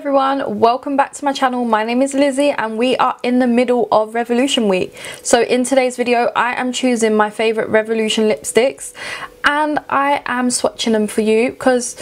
everyone, welcome back to my channel. My name is Lizzie and we are in the middle of Revolution week. So in today's video I am choosing my favourite Revolution lipsticks and I am swatching them for you, because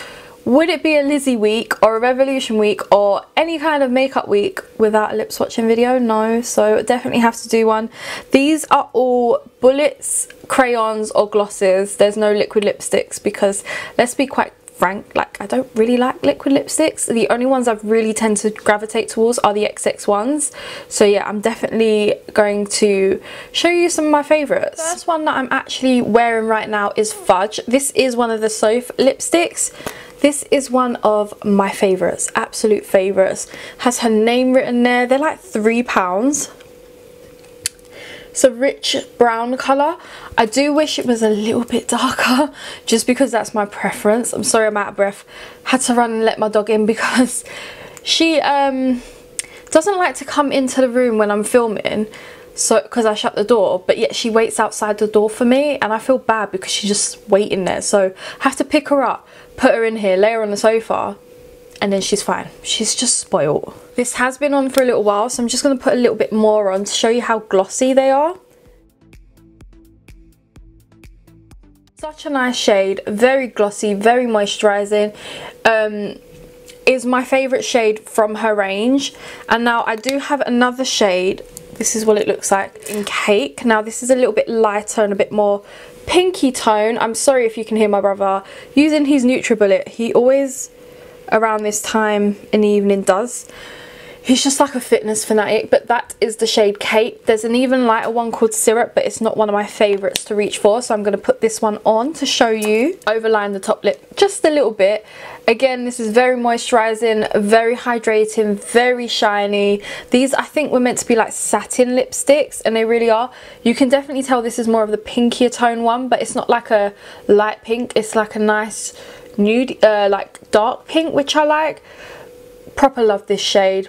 would it be a Lizzie week or a Revolution week or any kind of makeup week without a lip swatching video? No, so definitely have to do one. These are all bullets, crayons or glosses. There's no liquid lipsticks because, let's be quite frank, like I don't really like liquid lipsticks. The only ones I've really tend to gravitate towards are the XX ones. So yeah, I'm definitely going to show you some of my favourites. The first one that I'm actually wearing right now is Fudge. This is one of the Soph lipsticks. This is one of my favourites, absolute favourites. Has her name written there. They're like £3. It's a rich brown colour. I do wish it was a little bit darker, just because that's my preference. I'm sorry I'm out of breath. Had to run and let my dog in because she doesn't like to come into the room when I'm filming, so because I shut the door, but yet she waits outside the door for me and I feel bad because she's just waiting there. So I have to pick her up, put her in here, lay her on the sofa, and then she's fine. She's just spoiled. This has been on for a little while, so I'm just going to put a little bit more on to show you how glossy they are. Such a nice shade, very glossy, very moisturising. Is my favourite shade from her range. And now I do have another shade. This is what it looks like in Cake. Now this is a little bit lighter and a bit more pinky tone. I'm sorry if you can hear my brother using his NutriBullet. He always around this time in the evening does. He's just like a fitness fanatic, but that is the shade Cake. There's an even lighter one called Syrup, but it's not one of my favourites to reach for, so I'm going to put this one on to show you. Overline the top lip just a little bit. Again, this is very moisturising, very hydrating, very shiny. These I think were meant to be like satin lipsticks, and they really are. You can definitely tell this is more of the pinkier tone one, but it's not like a light pink. It's like a nice nude, like dark pink, which I like. Proper love this shade.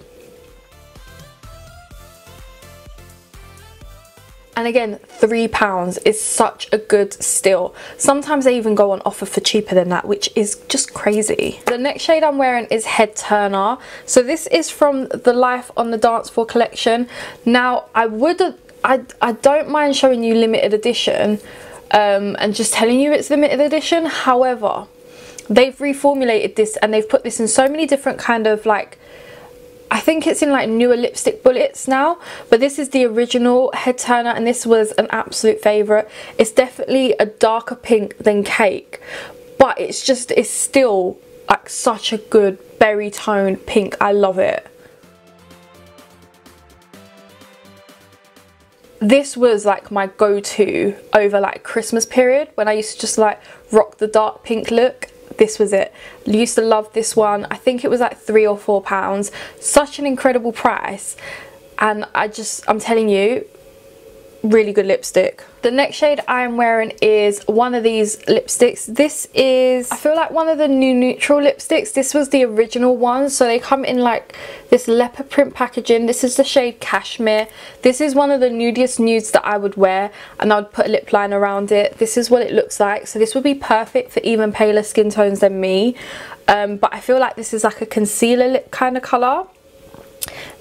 And again, £3 is such a good steal. Sometimes they even go on offer for cheaper than that, which is just crazy. The next shade I'm wearing is Head Turner. So this is from the Life on the Dance Floor collection. Now I don't mind showing you limited edition and just telling you it's limited edition. However, they've reformulated this and they've put this in so many different kind of like, I think it's in like newer lipstick bullets now, but this is the original Head Turner and this was an absolute favourite. It's definitely a darker pink than Cake, but it's still like such a good berry tone pink. I love it. This was like my go-to over like Christmas period when I used to just like rock the dark pink look. This was it. I used to love this one. I think it was like £3 or £4. Such an incredible price, and I'm telling you, really good lipstick. The next shade I am wearing is one of these lipsticks. This is, I feel like, one of the new neutral lipsticks. This was the original one, so they come in like this leopard print packaging. This is the shade Cashmere. This is one of the nudiest nudes that I would wear, and I would put a lip line around it. This is what it looks like. So this would be perfect for even paler skin tones than me, but I feel like this is like a concealer lip kind of colour.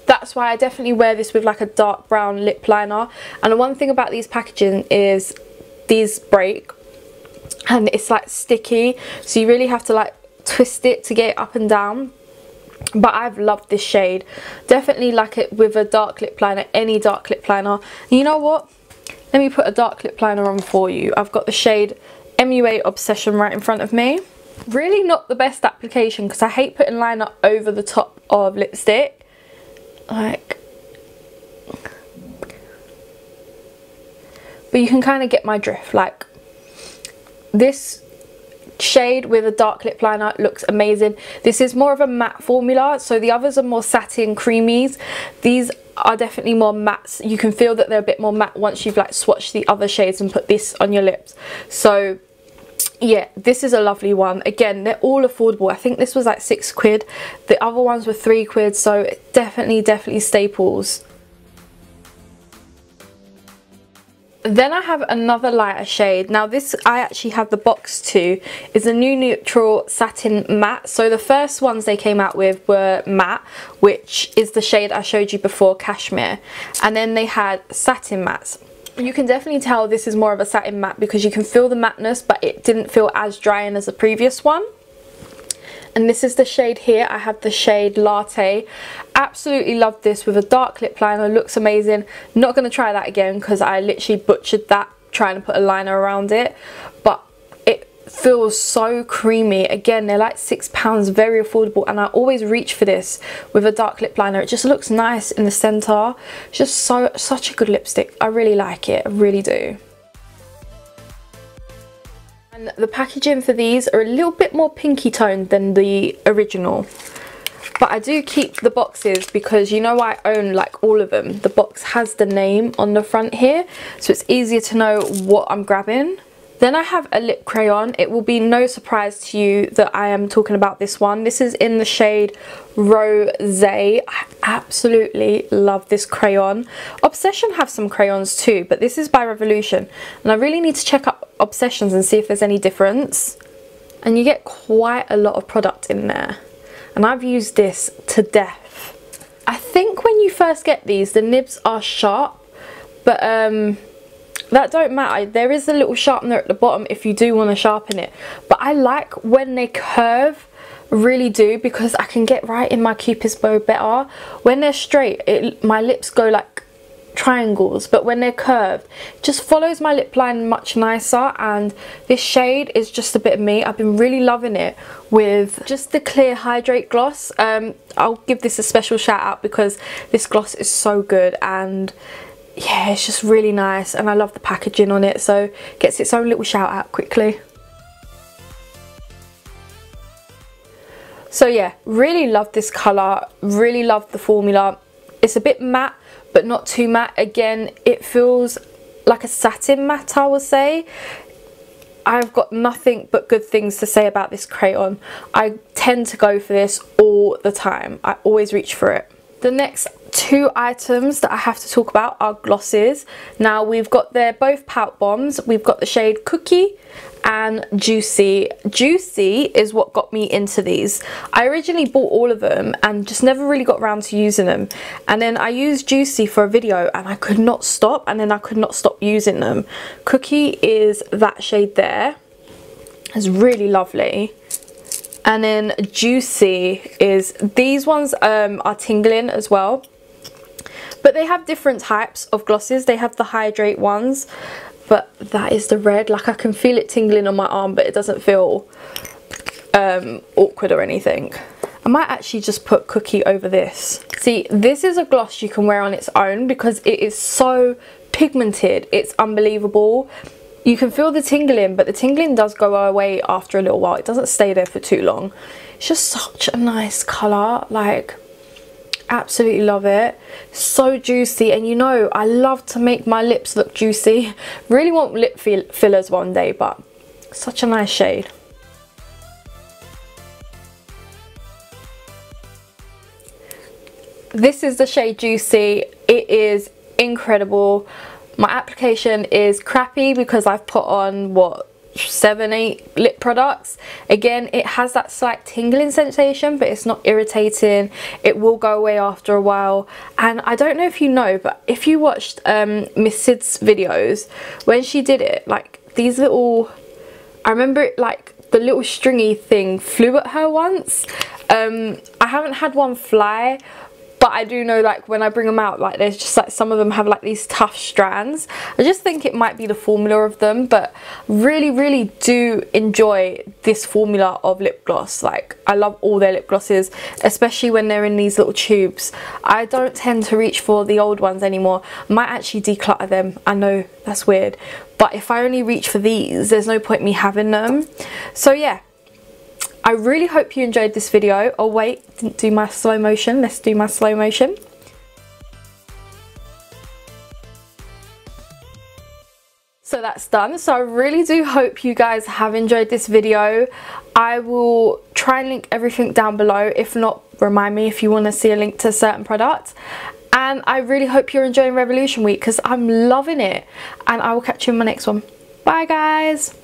That's why I definitely wear this with like a dark brown lip liner. And the one thing about these packaging is these break and it's like sticky, so you really have to like twist it to get it up and down. But I've loved this shade. Definitely like it with a dark lip liner, any dark lip liner. And you know what? Let me put a dark lip liner on for you. I've got the shade MUA Obsession right in front of me. Really not the best application because I hate putting liner over the top of lipstick. Like, but you can kind of get my drift. Like, this shade with a dark lip liner looks amazing. This is more of a matte formula, so the others are more satin creamies. These are definitely more mattes. You can feel that they're a bit more matte once you've like swatched the other shades and put this on your lips. So yeah, this is a lovely one. Again, they're all affordable. I think this was like £6. The other ones were £3, so definitely staples. Then I have another lighter shade. Now this I actually have the box to. Is a new neutral satin matte. So the first ones they came out with were matte, which is the shade I showed you before, cashmere. And then they had satin mattes. You can definitely tell this is more of a satin matte because you can feel the matteness, but it didn't feel as drying as the previous one. And this is the shade here. I have the shade Latte. Absolutely love this with a dark lip liner. Looks amazing. Not going to try that again because I literally butchered that trying to put a liner around it. But it feels so creamy. Again, they're like £6, very affordable. And I always reach for this with a dark lip liner. It just looks nice in the centre. It's just such a good lipstick. I really like it. I really do. And the packaging for these are a little bit more pinky toned than the original. But I do keep the boxes because you know I own like all of them. The box has the name on the front here, so it's easier to know what I'm grabbing. Then I have a lip crayon. It will be no surprise to you that I am talking about this one. This is in the shade Rosé. I absolutely love this crayon. Obsession have some crayons too, but this is by Revolution. And I really need to check up Obsessions and see if there's any difference. And you get quite a lot of product in there. And I've used this to death. I think when you first get these, the nibs are sharp, but that don't matter. There is a little sharpener at the bottom if you do want to sharpen it. But I like when they curve, really do, because I can get right in my cupid's bow better. When they're straight, my lips go like triangles, but when they're curved, it just follows my lip line much nicer. And this shade is just a bit of me. I've been really loving it with just the clear hydrate gloss. I'll give this a special shout out because this gloss is so good, and yeah, it's just really nice, and I love the packaging on it, so it gets its own little shout out quickly. So yeah, really love this colour, really love the formula. It's a bit matte but not too matte. Again, it feels like a satin matte, I would say. I've got nothing but good things to say about this crayon. I tend to go for this all the time. I always reach for it. The next two items that I have to talk about are glosses. Now they're both pout bombs. We've got the shade Cookie and Juicy. Juicy is what got me into these. I originally bought all of them and just never really got around to using them. And then I used Juicy for a video and I could not stop, and then I could not stop using them. Cookie is that shade there. It's really lovely. And then Juicy is, these ones are tingling as well. But they have different types of glosses. They have the hydrate ones, but that is the red. Like I can feel it tingling on my arm, but it doesn't feel awkward or anything. I might actually just put Cookie over this. See, this is a gloss you can wear on its own because it is so pigmented. It's unbelievable. You can feel the tingling, but the tingling does go away after a little while. It doesn't stay there for too long. It's just such a nice colour. Like, absolutely love it. So juicy, and you know I love to make my lips look juicy. Really want lip fillers one day, but such a nice shade. This is the shade Juicy. It is incredible. My application is crappy because I've put on what, 7-8 lip products. Again, it has that slight tingling sensation, but it's not irritating. It will go away after a while. And I don't know if you know, but if you watched Miss Sid's videos, when she did it, like these little, I remember it, like the little stringy thing flew at her once. I haven't had one fly, but I do know, like, when I bring them out, like, there's just, like, some of them have, like, these tough strands. I just think it might be the formula of them, but really, really do enjoy this formula of lip gloss. Like, I love all their lip glosses, especially when they're in these little tubes. I don't tend to reach for the old ones anymore. I might actually declutter them. I know, that's weird. But if I only reach for these, there's no point me having them. So, yeah. I really hope you enjoyed this video. Oh wait, didn't do my slow motion. Let's do my slow motion. So that's done. So I really do hope you guys have enjoyed this video. I will try and link everything down below. If not, remind me if you want to see a link to a certain product. and I really hope you're enjoying Revolution Week because I'm loving it, and I will catch you in my next one. Bye guys.